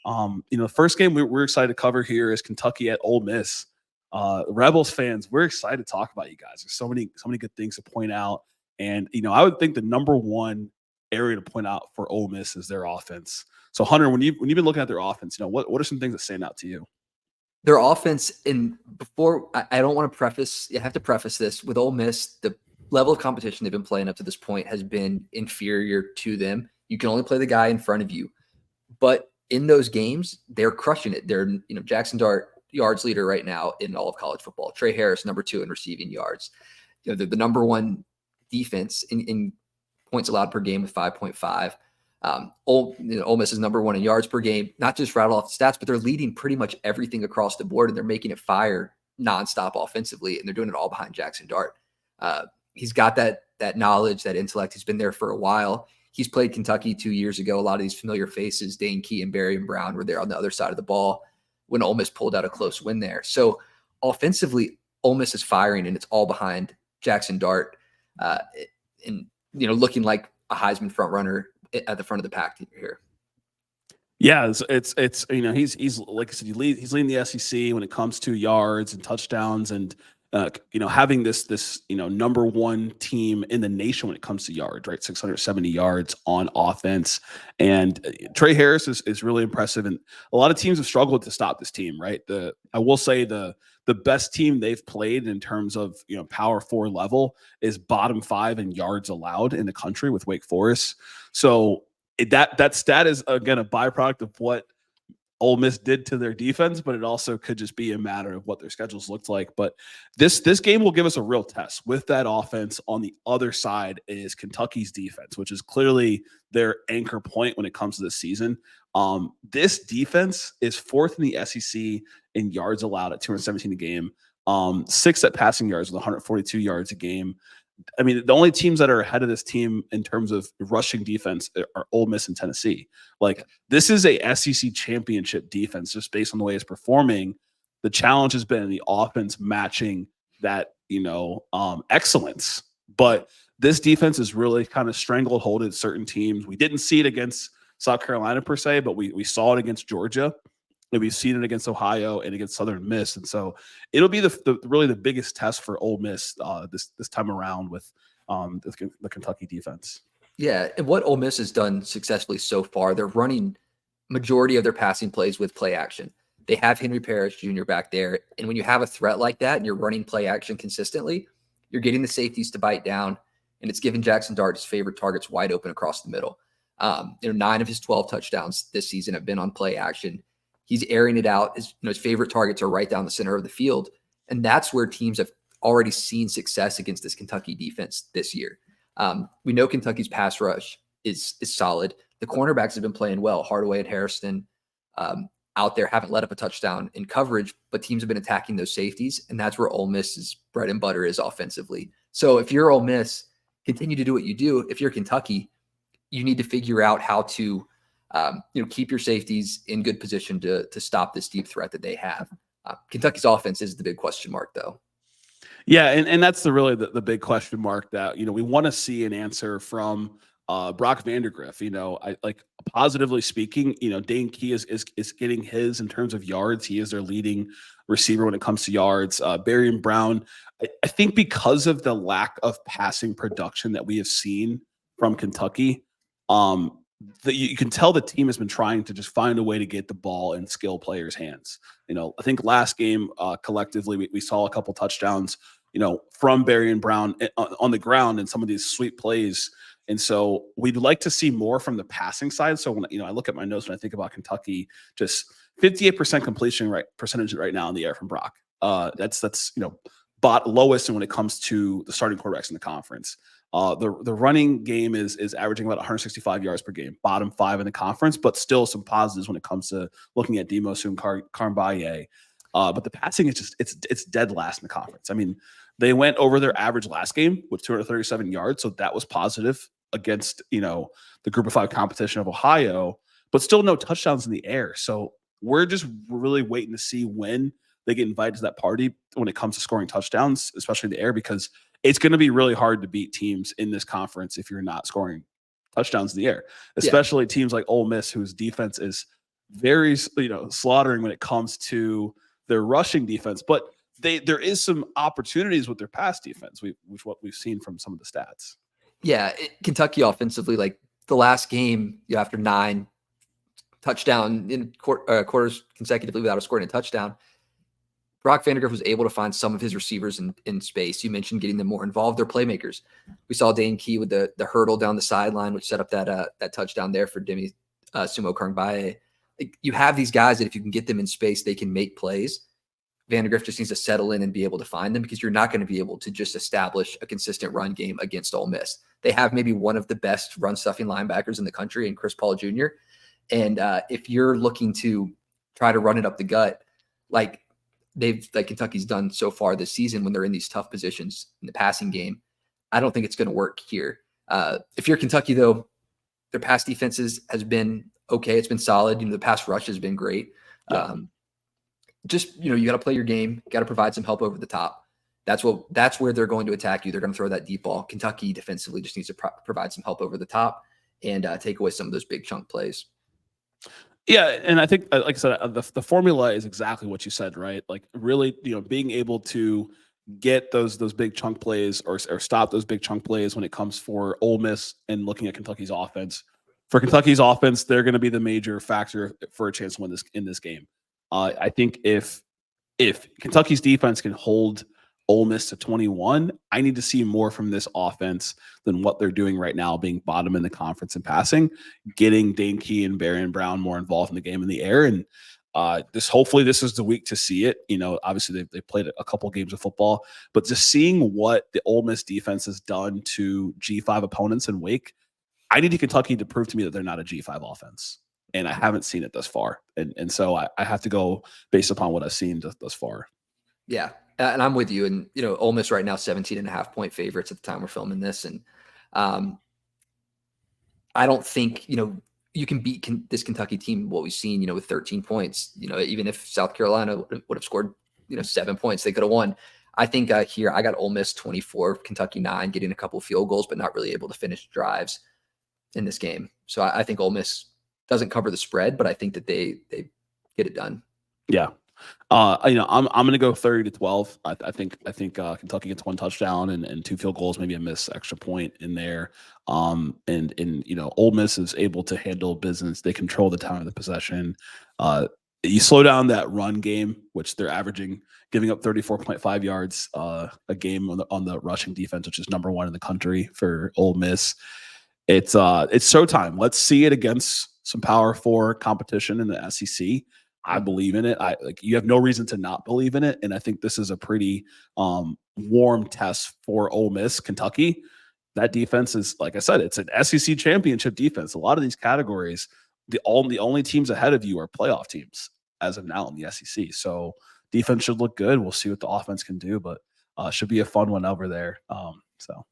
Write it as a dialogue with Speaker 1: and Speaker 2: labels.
Speaker 1: The first game we're excited to cover here is Kentucky at Ole Miss. Rebels fans, we're excited to talk about you guys. There's so many good things to point out. And, I would think the number one area to point out for Ole Miss is their offense. So, Hunter, when you've been looking at their offense, what are some things that stand out to you?
Speaker 2: Their offense, and before I don't want to preface, I have to preface this with Ole Miss, the level of competition they've been playing up to this point has been inferior to them. You can only play the guy in front of you. But in those games, they're crushing it. They're, Jackson Dart, yards leader right now in all of college football. Trey Harris, number 2 in receiving yards. They're the number 1 defense in points allowed per game with 5.5. Ole Miss is number 1 in yards per game, not just rattle off the stats, but they're leading pretty much everything across the board, and they're making it fire nonstop offensively, and they're doing it all behind Jackson Dart. He's got that knowledge, that intellect. He's been there for a while. He's played Kentucky 2 years ago. A lot of these familiar faces, Dane Key and Barry and Brown, were there on the other side of the ball when Ole Miss pulled out a close win there. So offensively, Ole Miss is firing, and it's all behind Jackson Dart, and looking like a Heisman front runner at the front of the pack here.
Speaker 1: Yeah, it's he's like I said, he's leading the SEC when it comes to yards and touchdowns, and having this number 1 team in the nation when it comes to yards, right? 670 yards on offense. And Trey Harris is really impressive. And a lot of teams have struggled to stop this team, right? I will say the best team they've played in terms of Power 4 level is bottom 5 in yards allowed in the country with Wake Forest. So that stat is again a byproduct of what Ole Miss did to their defense, but it also could just be a matter of what their schedules looked like. But this game will give us a real test with that offense. On the other side is Kentucky's defense, which is clearly their anchor point when it comes to this season. This defense is 4th in the SEC in yards allowed at 217 a game, 6th at passing yards with 142 yards a game. I mean, the only teams that are ahead of this team in terms of rushing defense are Ole Miss and Tennessee. Like, this is a SEC championship defense just based on the way it's performing. The challenge has been the offense matching that, excellence. But this defense is really kind of strangleholded certain teams. We didn't see it against South Carolina per se, but we saw it against Georgia. And we've seen it against Ohio and against Southern Miss. And so it'll be really the biggest test for Ole Miss this time around with the Kentucky defense.
Speaker 2: Yeah, and what Ole Miss has done successfully so far, they're running majority of their passing plays with play action. They have Henry Parrish Jr. back there. And when you have a threat like that and you're running play action consistently, you're getting the safeties to bite down, and it's giving Jackson Dart his favorite targets wide open across the middle. 9 of his 12 touchdowns this season have been on play action. He's airing it out. His favorite targets are right down the center of the field. And that's where teams have already seen success against this Kentucky defense this year. We know Kentucky's pass rush is solid. The cornerbacks have been playing well. Hardaway and Harrison out there haven't let up a touchdown in coverage, but teams have been attacking those safeties, and that's where Ole Miss's bread and butter is offensively. So if you're Ole Miss, continue to do what you do. If you're Kentucky, you need to figure out how to keep your safeties in good position to stop this deep threat that they have. Kentucky's offense is the big question mark, though.
Speaker 1: Yeah, and that's really the big question mark that we want to see an answer from Brock Vandagriff. Positively speaking, Dane Key is getting his in terms of yards. He is their leading receiver when it comes to yards. Barry and Brown, I think because of the lack of passing production that we have seen from Kentucky, you can tell the team has been trying to just find a way to get the ball in skill players' hands. I think last game collectively we saw a couple touchdowns, from Barry and Brown on the ground and some of these sweet plays. And so we'd like to see more from the passing side. So when I look at my notes when I think about Kentucky, just 58% completion percentage right now in the air from Brock. That's lowest when it comes to the starting quarterbacks in the conference. The running game is averaging about 165 yards per game, bottom 5 in the conference, but still some positives when it comes to looking at Demos and Carmbaye. But the passing is it's dead last in the conference. I mean, they went over their average last game with 237 yards, so that was positive against the Group of 5 competition of Ohio, but still no touchdowns in the air. So we're just really waiting to see when they get invited to that party when it comes to scoring touchdowns, especially in the air, because it's going to be really hard to beat teams in this conference if you're not scoring touchdowns in the air, especially teams like Ole Miss, whose defense is very slaughtering when it comes to their rushing defense, but there is some opportunities with their pass defense, which what we've seen from some of the stats.
Speaker 2: Yeah, Kentucky offensively, like the last game, after 9 touchdown in quarters consecutively without scoring a touchdown, Brock Vandagriff was able to find some of his receivers in space. You mentioned getting them more involved. They're playmakers. We saw Dane Key with the hurdle down the sideline, which set up that touchdown there for Demi Sumo Karngbaye. Like, you have these guys that if you can get them in space, they can make plays. Vandagriff just needs to settle in and be able to find them, because you're not going to be able to just establish a consistent run game against Ole Miss. They have maybe one of the best run stuffing linebackers in the country in Chris Paul Jr. And if you're looking to try to run it up the gut, like Kentucky's done so far this season when they're in these tough positions in the passing game, I don't think it's going to work here. If you're Kentucky, though, their pass defenses has been okay. It's been solid. The pass rush has been great. Yeah. You got to play your game, got to provide some help over the top. That's where they're going to attack you. They're going to throw that deep ball. Kentucky defensively just needs to provide some help over the top and take away some of those big chunk plays.
Speaker 1: Yeah, and I think, like I said, the formula is exactly what you said, right? Like, really, being able to get those big chunk plays or stop those big chunk plays when it comes for Ole Miss, and looking at Kentucky's offense. For Kentucky's offense, they're going to be the major factor for a chance to win in this game. I think if Kentucky's defense can hold Ole Miss to 21, I need to see more from this offense than what they're doing right now, being bottom in the conference in passing, getting Dane Key and Barron Brown more involved in the game in the air. And hopefully this is the week to see it. Obviously they played a couple games of football, but just seeing what the Ole Miss defense has done to G5 opponents in Wake, I need Kentucky to prove to me that they're not a G5 offense. And I haven't seen it thus far. And so I have to go based upon what I've seen thus far.
Speaker 2: Yeah. And I'm with you. And, Ole Miss right now, 17.5-point favorites at the time we're filming this. And I don't think, you can beat this Kentucky team, what we've seen, with 13 points. Even if South Carolina would have scored, 7 points, they could have won. I think here I got Ole Miss 24, Kentucky 9, getting a couple field goals, but not really able to finish drives in this game. So I think Ole Miss doesn't cover the spread, but I think that they get it done.
Speaker 1: Yeah. I'm going to go 30-12. I think Kentucky gets 1 touchdown and 2 field goals, maybe a missed extra point in there. And Ole Miss is able to handle business. They control the time of the possession. You slow down that run game, which they're averaging, giving up 34.5 yards a game on the rushing defense, which is number 1 in the country for Ole Miss. It's showtime. Let's see it against some Power 4 competition in the SEC. I believe in it. You have no reason to not believe in it. And I think this is a pretty warm test for Ole Miss. Kentucky, that defense is, like I said, it's an SEC championship defense. A lot of these categories, the only teams ahead of you are playoff teams as of now in the SEC. So defense should look good. We'll see what the offense can do, but should be a fun one over there. So